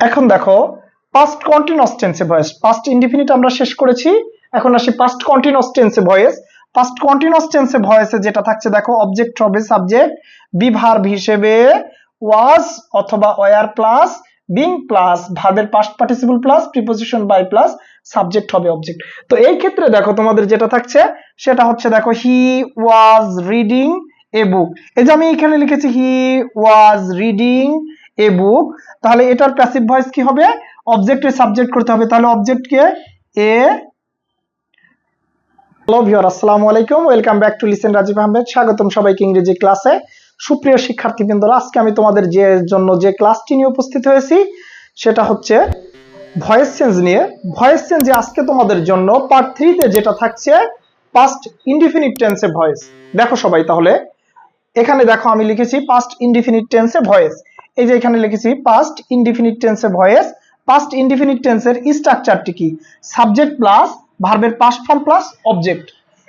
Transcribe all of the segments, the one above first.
এখন দেখো past continuous টেন্সে ভয়েস। পাস্ট ইনডিফিনিট আমরা শেষ করেছি, এখন আসি পাস্ট কন্টিনিউয়াস টেন্সে ভয়েস। পাস্ট কন্টিনিউয়াস টেন্সে ভয়েসে যেটা থাকছে দেখো, অবজেক্ট হবে সাবজেক্ট, বি ভার্ব হিসেবে ওয়াজ অথবা ওয়্যার প্লাস বিং প্লাস ভার্বের past participle plus preposition by plus subject হবে অবজেক্ট। তো এই ক্ষেত্রে দেখো তোমাদের যেটা থাকছে সেটা হচ্ছে দেখো হি ওয়াজ রিডিং এ বুক। এই যে আমি এখানে লিখেছি হি ওয়াজ রিডিং এ বুক, তাহলে এটার প্যাসিভ ভয়েস কি হবে? অবজেক্টে সাবজেক্ট করতে হবে, তাহলে অবজেক্টকে এ। হ্যালো ভিউয়ার, আসসালামু আলাইকুম, welcome back to listen Rajib Ahmed. স্বাগতম সবাইকে ইংরেজি ক্লাসে। সুপ্রিয় শিক্ষার্থীবৃন্দরা, আজকে আমি তোমাদের জন্য যে ক্লাসটি নিয়ে উপস্থিত হয়েছি সেটা হচ্ছে ভয়েস চেঞ্জ নিয়ে। ভয়েস চেঞ্জে আজকে তোমাদের জন্য পার্ট 3 তে যেটা থাকছে পাস্ট ইনডিফিনিট টেন্সে ভয়েস। দেখো সবাই, তাহলে এখানে দেখো আমি লিখেছি পাস্ট ইনডিফিনিট টেন্সে ভয়েস। এই যে এখানে লিখেছি পাস্ট ইনডিফিনিট টেন্সে ভয়েস। পাস্ট ইনডিফিনিট টেন্সের স্ট্রাকচারটি কি? সাবজেক্ট প্লাস ভার্বের পাস্ট ফর্ম প্লাস অবজেক্ট।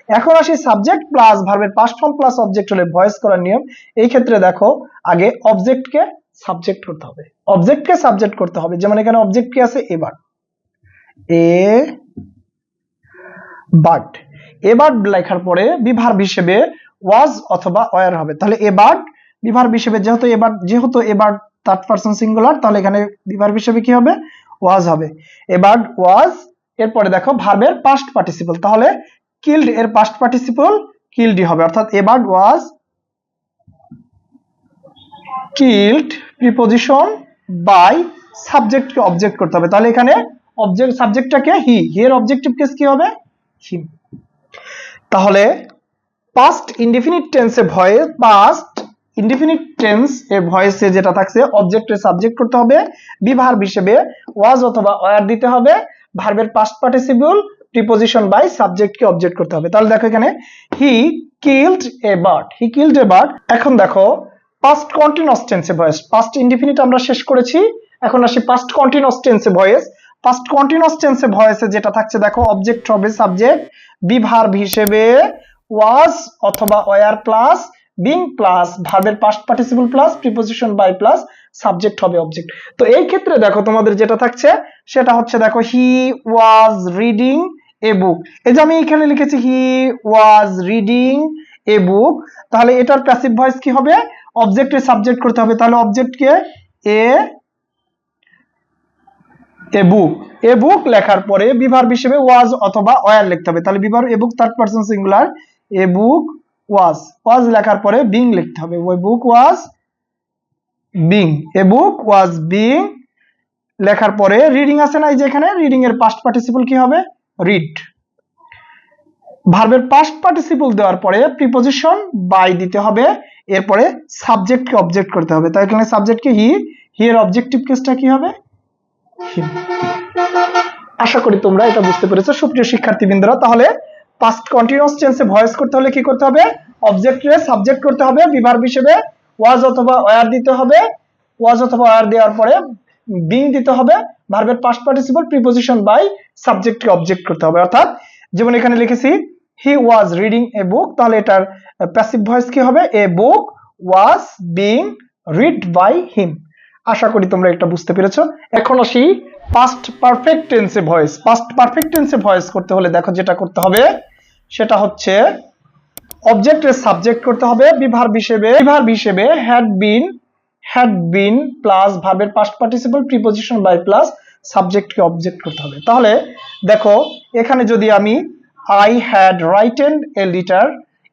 এখন আসি সাবজেক্ট প্লাস ভার্বের পাস্ট ফর্ম প্লাস অবজেক্ট হলে ভয়েস করার নিয়ম। এই ক্ষেত্রে দেখো আগে অবজেক্টকে সাবজেক্ট করতে হবে, অবজেক্টকে সাবজেক্ট করতে হবে। যেমন এখানে অবজেক্ট কি আছে? এবার এ বার্ড। এ বার্ড লেখার পরে বি ভার্ব হিসেবে ওয়াজ অথবা ওয়্যার হবে। তাহলে এ বার্ড বি ভার্ব হিসেবে যেহেতু a bird third person singular, তাহলে এখানে বি ভার্ব হিসেবে কি হবে? ওয়াজ হবে। A bird was. এরপরে দেখো ভার্বের পাস্ট পার্টিসিপল, তাহলে কিল্ড এর পাস্ট পার্টিসিপল কিল্ডই হবে, অর্থাৎ a bird was killed preposition by সাবজেক্টকে অবজেক্ট করতে হবে। তাহলে এখানে অবজেক্ট সাবজেক্টটাকে হি, এর অবজেক্টিভ কেস কি হবে? হিম। তাহলে পাস্ট ইনডিফিনিট টেন্সে ভয়েস, পাস্ট ইনডিফিনিট টেন্স এর ভয়েসে যেটা থাকছে অবজেক্টে সাবজেক্ট করতে হবে, বি ভার্ব হিসেবে ওয়াজ অথবা ওয়্যার দিতে হবে, ভার্বের পাস্ট পার্টিসিপল প্রিপোজিশন বাই সাবজেক্টকে অবজেক্ট করতে হবে। তাহলে দেখো এখানে he killed a bird, he killed a bird. এখন দেখো পাস্ট কন্টিনিউয়াস টেন্সে ভয়েস। পাস্ট ইনডিফিনিট আমরা শেষ করেছি, এখন আসি পাস্ট কন্টিনিউয়াস টেন্সে ভয়েস। পাস্ট কন্টিনিউয়াস টেন্সে ভয়েসে যেটা থাকছে দেখো, অবজেক্ট হবে সাবজেক্ট, বি ভার্ব হিসেবে ওয়াজ অথবা ওয়্যার প্লাস বিং প্লাস ভার্বের past participle plus preposition by plus subject হবে অবজেক্ট। তো এই ক্ষেত্রে দেখো তোমাদের যেটা থাকছে সেটা হচ্ছে দেখো হি ওয়াজ রিডিং এ বুক। এই যে আমি এখানে লিখেছি হি ওয়াজ রিডিং এ বুক, তাহলে এটার প্যাসিভ ভয়েস কি হবে? অবজেক্টে সাবজেক্ট করতে হবে, তাহলে অবজেক্টকে এ বুক। এ বুক লেখার পরে বি ভার্ব হিসেবে ওয়াজ অথবা ওয়্যার লিখতে হবে। তাহলে be verb a book third person singular, a book was. Was লেখার পরে বিং লিখতে হবে, ওই বুক was being, A book was being লেখার পরে রিডিং আছে না, এই যে এখানে রিডিং এর পাস্ট পার্টিসিপল কি হবে? রিড। ভার্বের পাস্ট পার্টিসিপল দেওয়ার পরে প্রিপোজিশন বাই দিতে হবে, এরপরে সাবজেক্টকে অবজেক্ট করতে হবে। তাই এখানে সাবজেক্টকে হি, হি এর অবজেক্টিভ কেসটা কি হবে? হিম। আশা করি তোমরা এটা বুঝতে পেরেছো সুপ্রিয় শিক্ষার্থীবৃন্দরা। তাহলে পাস্ট কন্টিনিউয়াস টেন্সে ভয়েস করতে হলে কি করতে হবে? অবজেক্টে সাবজেক্ট করতে হবে, বি ভার্ব হিসেবে ওয়াজ অথবা ওয়্যার দিতে হবে, ওয়াজ অথবা ওয়্যার দেওয়ার পরে বিং দিতে হবে, ভার্বের পাস্ট পার্টিসিপল প্রিপোজিশন বাই সাবজেক্টকে অবজেক্ট করতে হবে। অর্থাৎ যেমন এখানে লিখেছি হি ওয়াজ রিডিং এ বুক, তাহলে এটার প্যাসিভ ভয়েস কি হবে? A book was being read by him. আশা করি তোমরা এটা বুঝতে পেরেছো। এখন আসি পাস্ট পারফেক্ট টেন্সে ভয়েস। পাস্ট পারফেক্ট টেন্সে ভয়েস করতে হলে দেখো যেটা করতে হবে সেটা হচ্ছে অবজেক্টের সাবজেক্ট করতে হবে, বি ভার্ব হিসেবে হ্যাড বিন প্লাস ভার্বের past participle preposition by plus সাবজেক্টকে অবজেক্ট করতে হবে। তাহলে দেখো এখানে যদি আমি I had written a letter,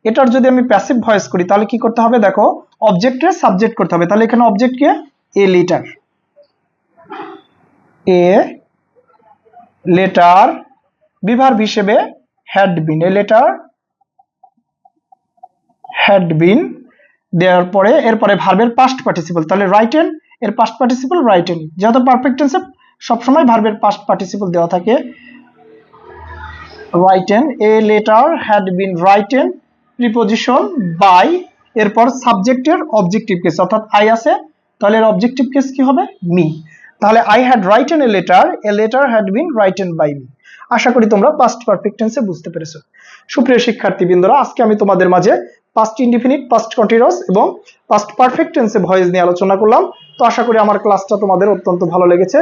এটার যদি আমি প্যাসিভ ভয়েস করি তাহলে কি করতে হবে? দেখো অবজেক্টের সাবজেক্ট করতে হবে, তাহলে এখানে অবজেক্টকে a letter, a letter, be verb হিসেবে had been, a letter had been দেওয়ার পরে এরপরে ভার্বের পাস্ট পার্টিসিপল, তাহলে রাইটেন এর পাস্ট পার্টিসিপল রাইটেন। যেহেতু পারফেক্ট টেন্সে সবসময় ভার্বের পাস্ট পার্টিসিপল দেওয়া থাকে, written, a letter had been written preposition by, এরপর সাবজেক্টের অবজেক্টিভ কেস, অর্থাৎ আই আছে, তাহলে এর অবজেক্টিভ কেস কি হবে? মি। তাহলে I had written a letter had been written by me. আশা করি তোমরা পাস্ট পারফেক্ট টেন্সে বুঝতে পেরেছো। সুপ্রিয় শিক্ষার্থীবৃন্দরা, আজকে আমি তোমাদের মাঝে পাস্ট ইনডিফিনিট, পাস্ট কন্টিনিউয়াস এবং পাস্ট পারফেক্ট টেন্সে ভয়েস নিয়ে আলোচনা করলাম। তো আশা করি আমার ক্লাসটা তোমাদের অত্যন্ত ভালো লেগেছে।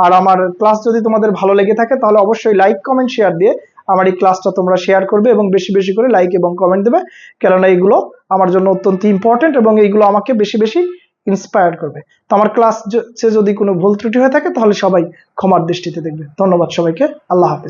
আর আমার ক্লাস যদি তোমাদের ভালো লেগে থাকে তাহলে অবশ্যই লাইক কমেন্ট শেয়ার দিয়ে আমার এই ক্লাসটা তোমরা শেয়ার করবে এবং বেশি বেশি করে লাইক এবং কমেন্ট দেবে, কেননা এইগুলো আমার জন্য অত্যন্ত ইম্পর্টেন্ট এবং এইগুলো আমাকে বেশি বেশি ইন্সপায়ার করবে। তো আমার ক্লাস যদি কোনো ভুল ত্রুটি হয়ে থাকে তাহলে সবাই ক্ষমার দৃষ্টিতে দেখবে। ধন্যবাদ সবাইকে, আল্লাহ হাফেজ।